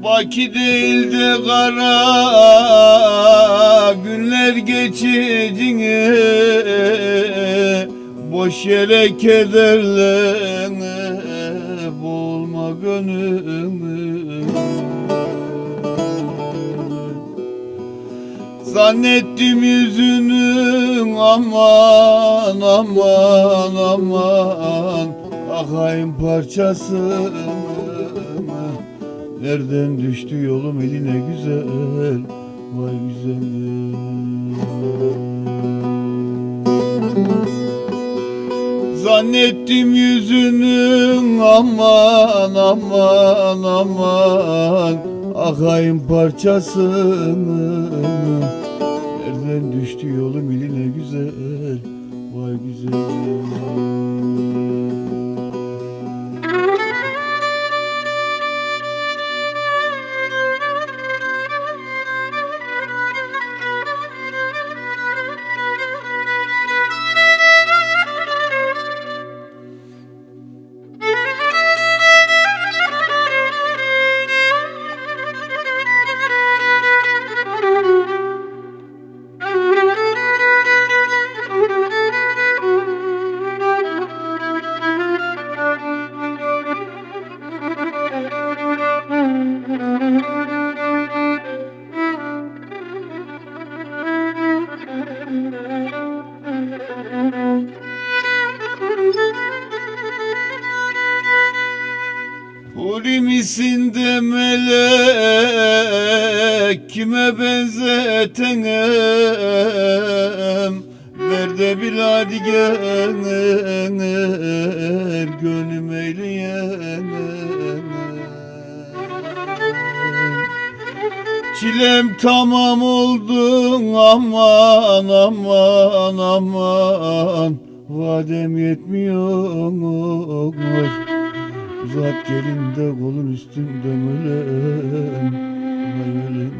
Baki değil de kara günler geçicine, boş yere kederlerine boğulma gönlümü. Zannettim yüzünün aman aman aman, akayım parçası. Nereden düştü yolum eline güzel, vay güzelim. Zannettim yüzünün aman aman aman, akayım parçasını. Nereden düştü yolum eline güzel, vay güzelim. Huri misin de melek, kime benzetenem? Ver de bil hadi gelir, gönlüm eyleyenem. Çilem tamam oldun aman aman aman, vadem yetmiyor. Uzat gelin de kolun üstünde ölem, vay ölem.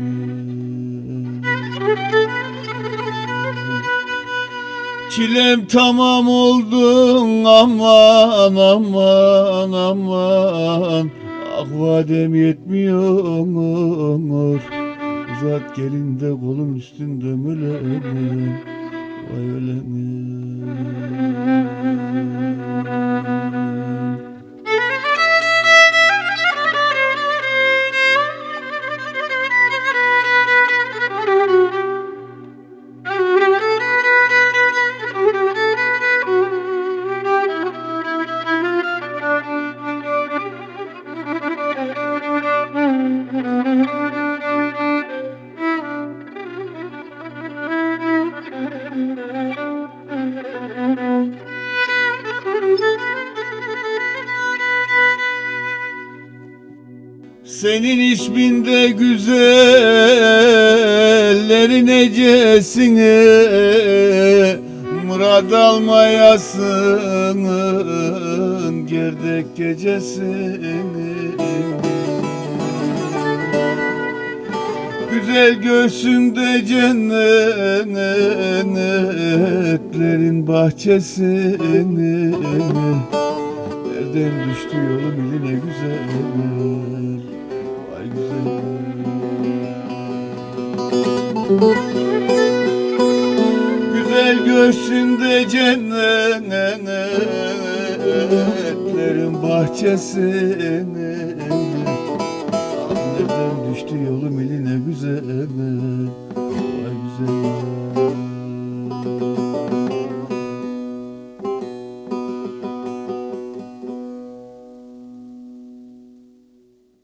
Çilem tamam oldun aman aman aman, ah vadem yetmiyor. Uzat gelin de kolun üstünde ölem, vay ölem. Senin ismin de güzellerin ecesine, murad almayasının gerdek gecesini. Güzel göğsünde cennetlerin bahçesini. Nereden düştü yolum eline güzel, vay güzel. Güzel göğsünde cennetlerin bahçesini. Nereden düştü yolum eline güzel,